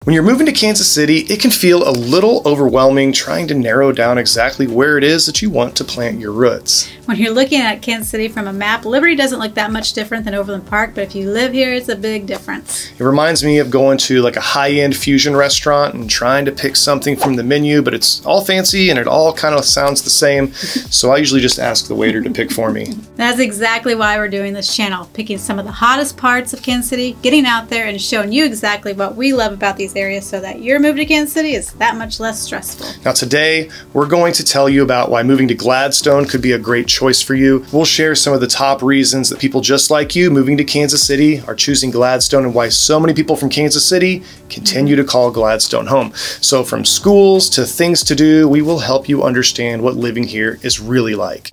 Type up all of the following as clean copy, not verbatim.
When you're moving to Kansas City, it can feel a little overwhelming trying to narrow down exactly where it is that you want to plant your roots. When you're looking at Kansas City from a map, Liberty doesn't look that much different than Overland Park, but if you live here, it's a big difference. It reminds me of going to like a high-end fusion restaurant and trying to pick something from the menu, but it's all fancy and it all kind of sounds the same. So I usually just ask the waiter to pick for me. That's exactly why we're doing this channel, picking some of the hottest parts of Kansas City, getting out there and showing you exactly what we love about these areas so that your move to Kansas City is that much less stressful. Now today, we're going to tell you about why moving to Gladstone could be a great choice for you. We'll share some of the top reasons that people just like you moving to Kansas City are choosing Gladstone and why so many people from Kansas City continue to call Gladstone home. So from schools to things to do, we will help you understand what living here is really like.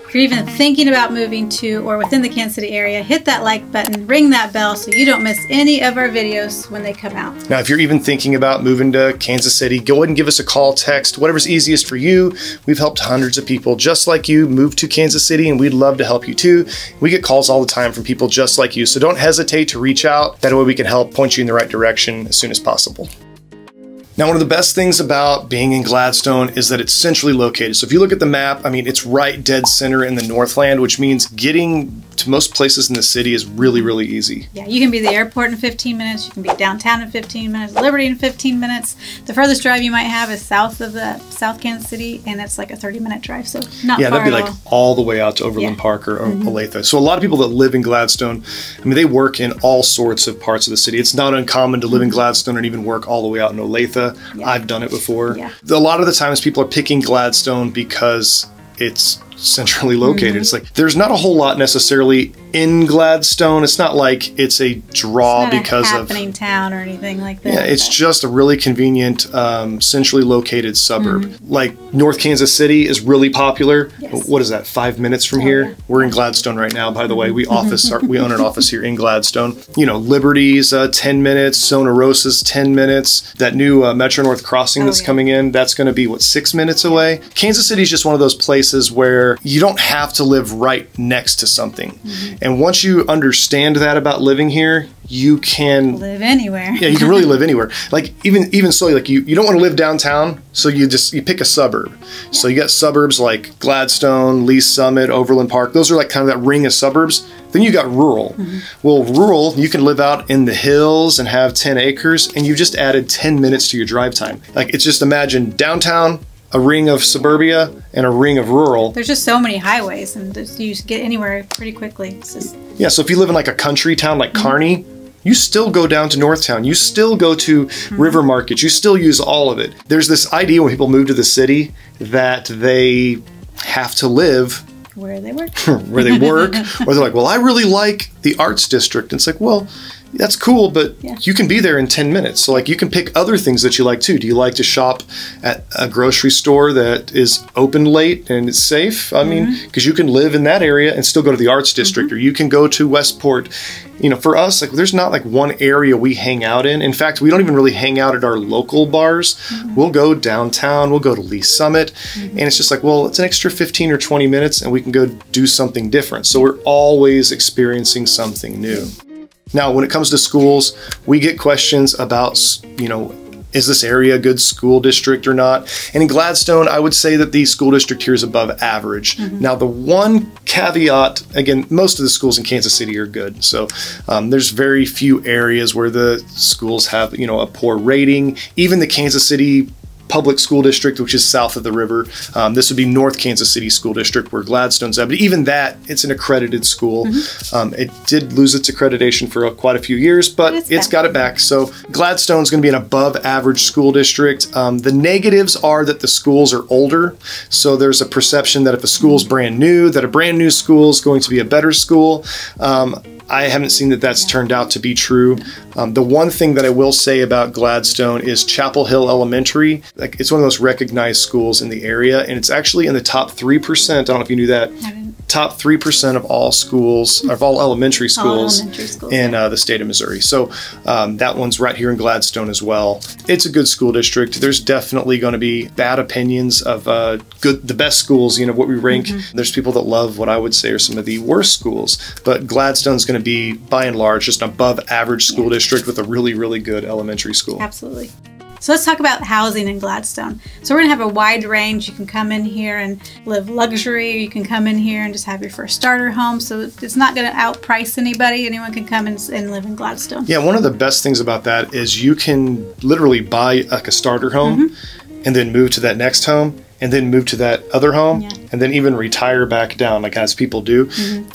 If you're even thinking about moving to or within the Kansas City area, hit that like button, ring that bell so you don't miss any of our videos when they come out. Now, if you're even thinking about moving to Kansas City, go ahead and give us a call, text, whatever's easiest for you. We've helped hundreds of people just like you move to Kansas City, and we'd love to help you too. We get calls all the time from people just like you, so don't hesitate to reach out. That way we can help point you in the right direction as soon as possible. Now, one of the best things about being in Gladstone is that it's centrally located. So if you look at the map, I mean, it's right dead center in the Northland, which means getting to most places in the city is really, really easy. Yeah, you can be at the airport in 15 minutes. You can be downtown in 15 minutes, Liberty in 15 minutes. The furthest drive you might have is south of the South Kansas City, and it's like a 30-minute drive, so not yeah, far that'd be at like all. all the way out to Overland Park or Olathe. So a lot of people that live in Gladstone, I mean, they work in all sorts of parts of the city. It's not uncommon to live in Gladstone and even work all the way out in Olathe. Yeah. I've done it before. Yeah. A lot of the times people are picking Gladstone because it's centrally located. It's like there's not a whole lot necessarily in Gladstone. It's not like it's a draw because of happening town or anything like that. Yeah, it's just a really convenient, centrally located suburb. Like North Kansas City is really popular. Yes. What is that? 5 minutes from here. Yeah. We're in Gladstone right now. By the way, we own an office here in Gladstone. You know, Liberty's 10 minutes. Zona Rosa's 10 minutes. That new Metro North crossing that's coming in, that's going to be what, 6 minutes away. Kansas City is just one of those places where you don't have to live right next to something. And once you understand that about living here, you can live anywhere. Yeah, you can really live anywhere. Like even so, like you don't want to live downtown, so you pick a suburb. Yeah. So you got suburbs like Gladstone, Lee Summit, Overland Park. Those are like kind of that ring of suburbs. Then you got rural. Well, rural, you can live out in the hills and have 10 acres, and you've just added 10 minutes to your drive time. Like it's just imagine downtown, a ring of suburbia, and a ring of rural. There's just so many highways, and you just get anywhere pretty quickly. It's just... Yeah, so if you live in like a country town like Kearney, you still go down to Northtown. You still go to River Market. You still use all of it. There's this idea when people move to the city that they have to live where they work. Where they work. Or they're like, well, I really like the arts district. And it's like, well, that's cool, but you can be there in 10 minutes. So like you can pick other things that you like too. Do you like to shop at a grocery store that is open late and it's safe? I mean, because you can live in that area and still go to the arts district, or you can go to Westport. You know, for us, like there's not like one area we hang out in. In fact, we don't even really hang out at our local bars. We'll go downtown, we'll go to Lee Summit, and it's just like, well, it's an extra 15 or 20 minutes and we can go do something different. So we're always experiencing something new. Now, when it comes to schools, we get questions about, you know, is this area a good school district or not? And in Gladstone, I would say that the school district here is above average. Now, the one caveat, again, most of the schools in Kansas City are good. So there's very few areas where the schools have, you know, a poor rating. Even the Kansas City Public School District, which is south of the river. This would be North Kansas City School District where Gladstone's at. But even that, it's an accredited school. It did lose its accreditation for quite a few years, but it's got it back. So Gladstone's going to be an above average school district. The negatives are that the schools are older. So there's a perception that if a school's brand new, that a brand new school is going to be a better school. I haven't seen that that's turned out to be true. The one thing that I will say about Gladstone is Chapel Hill Elementary. Like, it's one of those recognized schools in the area, and it's actually in the top 3%. I don't know if you knew that. top 3% of all schools, of all elementary schools, in the state of Missouri. So that one's right here in Gladstone as well. It's a good school district. There's definitely going to be bad opinions of the best schools, you know, what we rank. There's people that love what I would say are some of the worst schools, but Gladstone's going to be, by and large, just an above average school district with a really, really good elementary school. Absolutely. So let's talk about housing in Gladstone. So we're going to have a wide range. You can come in here and live luxury, or you can come in here and just have your first starter home. So it's not going to outprice anybody. Anyone can come and live in Gladstone. Yeah, one of the best things about that is you can literally buy like a starter home and then move to that next home and then move to that other home and then even retire back down, like as people do.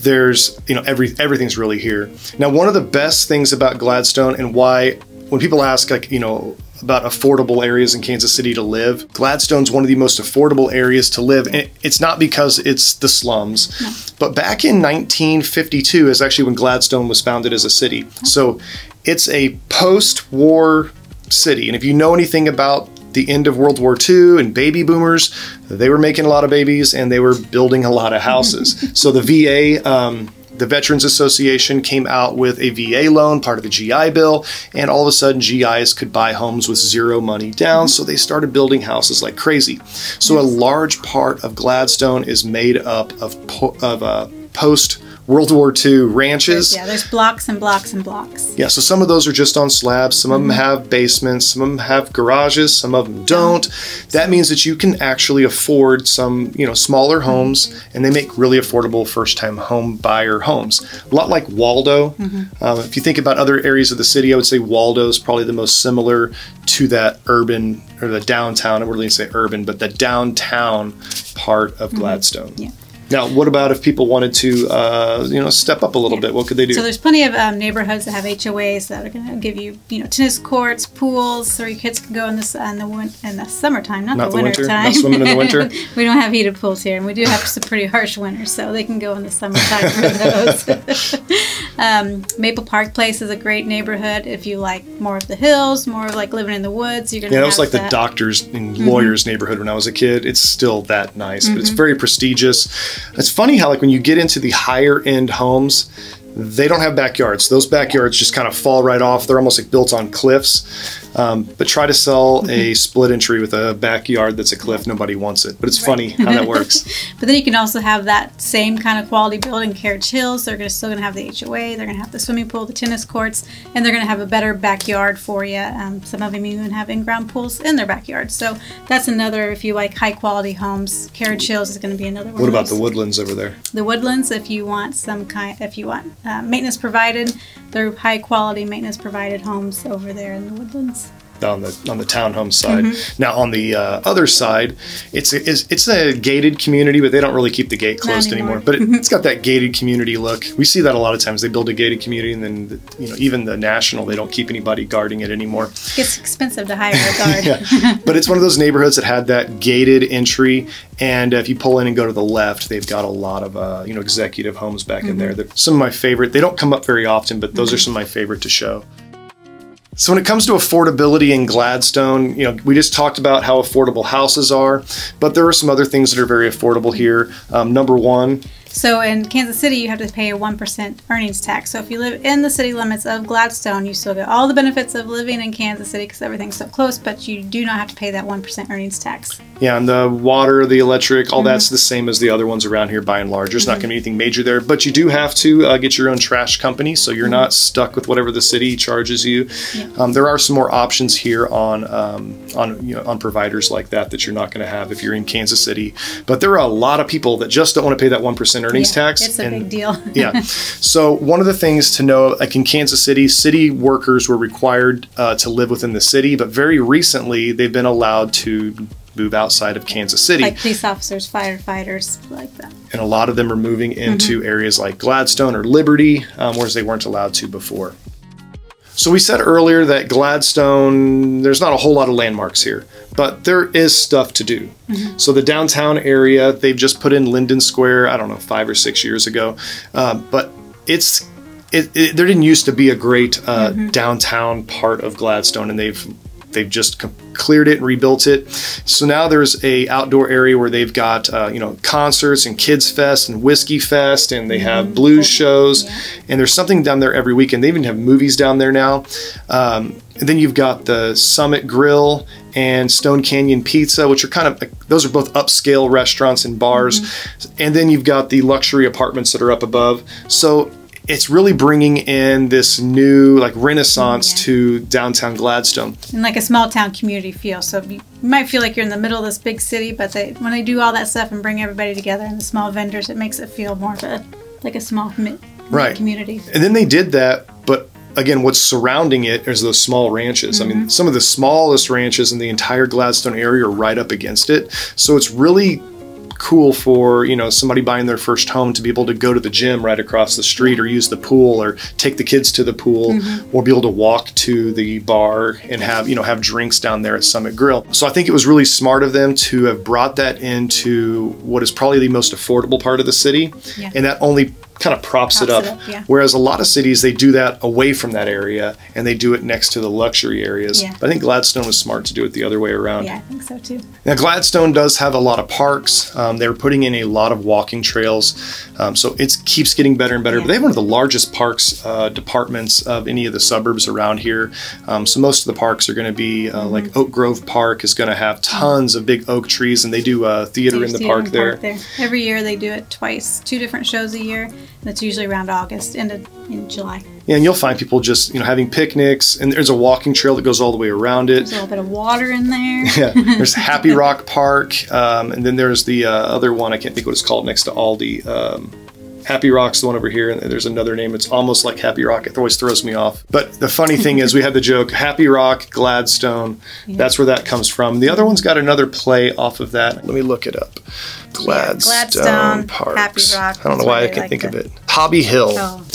There's, you know, everything's really here. Now, one of the best things about Gladstone, and why when people ask, like, you know, about affordable areas in Kansas City to live, Gladstone's one of the most affordable areas to live. And it's not because it's the slums, but back in 1952 is actually when Gladstone was founded as a city. So it's a post-war city. And if you know anything about the end of World War II and baby boomers, they were making a lot of babies and they were building a lot of houses. So the VA, the Veterans Association, came out with a VA loan, part of the GI Bill, and all of a sudden GIs could buy homes with zero money down, so they started building houses like crazy. So a large part of Gladstone is made up of post World War II ranches. Yeah, there's blocks and blocks and blocks. Yeah, so some of those are just on slabs. Some of them have basements. Some of them have garages. Some of them don't. That means that you can actually afford some, you know, smaller homes, and they make really affordable first-time home buyer homes. A lot like Waldo. If you think about other areas of the city, I would say Waldo is probably the most similar to that urban, or the downtown. I wouldn't really say urban, but the downtown part of Gladstone. Yeah. Now, what about if people wanted to, you know, step up a little bit? What could they do? So there's plenty of neighborhoods that have HOAs that are going to give you, you know, tennis courts, pools, so your kids can go in the summertime, not the winter time. Not swimming in the winter. We don't have heated pools here, and we do have some pretty harsh winters, so they can go in the summertime for those. Maple Park Place is a great neighborhood if you like more of the hills, more of like living in the woods. You're going to have that was like the doctors and lawyers neighborhood when I was a kid. It's still that nice, but it's very prestigious. It's funny how, like, when you get into the higher end homes, they don't have backyards. Those backyards just kind of fall right off. They're almost like built on cliffs. But try to sell a split entry with a backyard that's a cliff. Nobody wants it. But it's funny how that works. But then you can also have that same kind of quality building in Carriage Hills. They're still going to have the HOA. They're going to have the swimming pool, the tennis courts, and they're going to have a better backyard for you. Some of them even have in-ground pools in their backyard. So that's another, if you like high quality homes, Carriage Hills is going to be another one. What about the Woodlands over there? The Woodlands, if you want maintenance provided, they're high quality maintenance provided homes over there in the Woodlands. On the townhome side. Now on the other side, it's a gated community, but they don't really keep the gate closed anymore. But it's got that gated community look. We see that a lot of times. They build a gated community, and then even the National, they don't keep anybody guarding it anymore. It gets expensive to hire a guard. But it's one of those neighborhoods that had that gated entry, and if you pull in and go to the left, they've got a lot of executive homes back in there. Some of my favorite. They don't come up very often, but those are some of my favorite to show. So when it comes to affordability in Gladstone, we just talked about how affordable houses are, but there are some other things that are very affordable here. Number one. So in Kansas City, you have to pay a 1% earnings tax. So if you live in the city limits of Gladstone, you still get all the benefits of living in Kansas City because everything's so close, but you do not have to pay that 1% earnings tax. Yeah, and the water, the electric, all that's the same as the other ones around here by and large. There's not going to be anything major there, but you do have to get your own trash company, so you're not stuck with whatever the city charges you. Yeah. There are some more options here on providers like that you're not going to have if you're in Kansas City. But there are a lot of people that just don't want to pay that 1% earnings tax. It's a big deal. Yeah. So one of the things to know, like in Kansas City, city workers were required to live within the city, but very recently they've been allowed to move outside of Kansas City. Like police officers, firefighters, like that. And a lot of them are moving into areas like Gladstone or Liberty, whereas they weren't allowed to before. So we said earlier that Gladstone, there's not a whole lot of landmarks here, but there is stuff to do. So the downtown area, they've just put in Linden Square, I don't know, 5 or 6 years ago, but there didn't used to be a great downtown part of Gladstone, and they've They've just cleared it and rebuilt it. So now there's a outdoor area where they've got you know, concerts and kids fest and whiskey fest, and they have blues shows, and there's something down there every weekend. They even have movies down there now. And then you've got the Summit Grill and Stone Canyon Pizza, which are kind of, those are both upscale restaurants and bars. And then you've got the luxury apartments that are up above. So it's really bringing in this new like renaissance to downtown Gladstone. And like a small town community feel. So you might feel like you're in the middle of this big city, but when they do all that stuff and bring everybody together and the small vendors, it makes it feel more of a, like a small community. And then they did that, but again, what's surrounding it is those small ranches. I mean, some of the smallest ranches in the entire Gladstone area are right up against it. So it's really cool for, you know, somebody buying their first home to be able to go to the gym right across the street, or use the pool, or take the kids to the pool, or be able to walk to the bar and have, you know, have drinks down there at Summit Grill. So I think it was really smart of them to have brought that into what is probably the most affordable part of the city. And that only kind of props it up. Whereas a lot of cities, they do that away from that area and they do it next to the luxury areas. But I think Gladstone was smart to do it the other way around. Yeah, I think so too. Now Gladstone does have a lot of parks. They're putting in a lot of walking trails. So it keeps getting better and better. But they have one of the largest parks departments of any of the suburbs around here. So most of the parks are going to be like Oak Grove Park is going to have tons of big oak trees, and they do theater in the park there. Every year they do it twice, 2 different shows a year. That's usually around August, in July. Yeah, and you'll find people just, you know, having picnics, and there's a walking trail that goes all the way around it. There's a little bit of water in there. Yeah, there's Happy Rock Park, and then there's the other one, I can't think what it's called, next to Aldi. Happy Rock's the one over here, and there's another name. It's almost like Happy Rock. It always throws me off. But the funny thing is, we had the joke, Happy Rock, Gladstone. That's where that comes from. The other one's got another play off of that. Let me look it up. Gladstone Parks. Happy Rock. I don't know why I can think of it. Hobby Hill. Oh,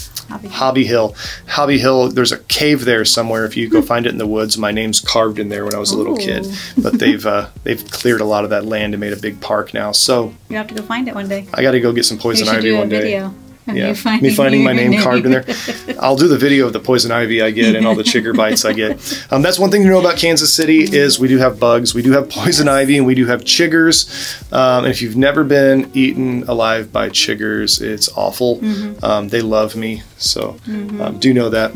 Hobby Hill. Hobby Hill, there's a cave there somewhere. If you go find it in the woods, my name's carved in there when I was a little kid. But they've cleared a lot of that land and made a big park now. So you have to go find it one day. I got to go get some poison ivy one day. Video. Yeah, me finding my name carved in there. I'll do the video of the poison ivy I get and all the chigger bites I get. That's one thing to know about Kansas City is we do have bugs, we do have poison ivy, and we do have chiggers. And if you've never been eaten alive by chiggers, it's awful. They love me, so do know that.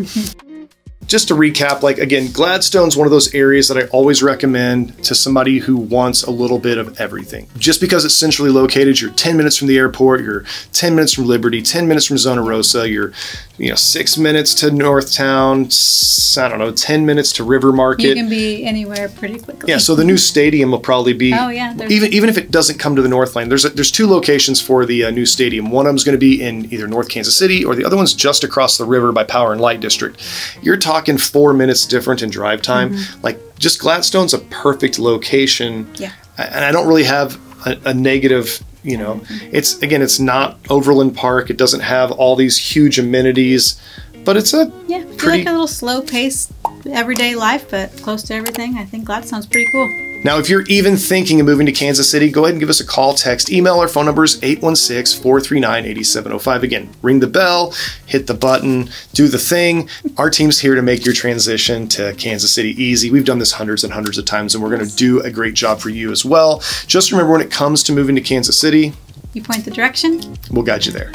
Just to recap, like again, Gladstone's one of those areas that I always recommend to somebody who wants a little bit of everything. Just because it's centrally located, you're 10 minutes from the airport, you're 10 minutes from Liberty, 10 minutes from Zona Rosa, you're 6 minutes to Northtown, I don't know, 10 minutes to River Market. You can be anywhere pretty quickly. Yeah, so the new stadium will probably be, even if it doesn't come to the Northland, there's 2 locations for the new stadium. One of them is going to be in either North Kansas City, or the other one's just across the river by Power and Light District. You're talking 4 minutes different in drive time. Like, just Gladstone's a perfect location. And I don't really have a negative, it's not Overland Park. It doesn't have all these huge amenities, but it's a I feel like a little slow paced everyday life, but close to everything. I think Gladstone's pretty cool. Now, if you're even thinking of moving to Kansas City, go ahead and give us a call, text, email. Our phone number is 816-439-8705. Again, ring the bell, hit the button, do the thing. Our team's here to make your transition to Kansas City easy. We've done this hundreds and hundreds of times, and we're going to do a great job for you as well. Just remember, when it comes to moving to Kansas City, you point the direction, we'll guide you there.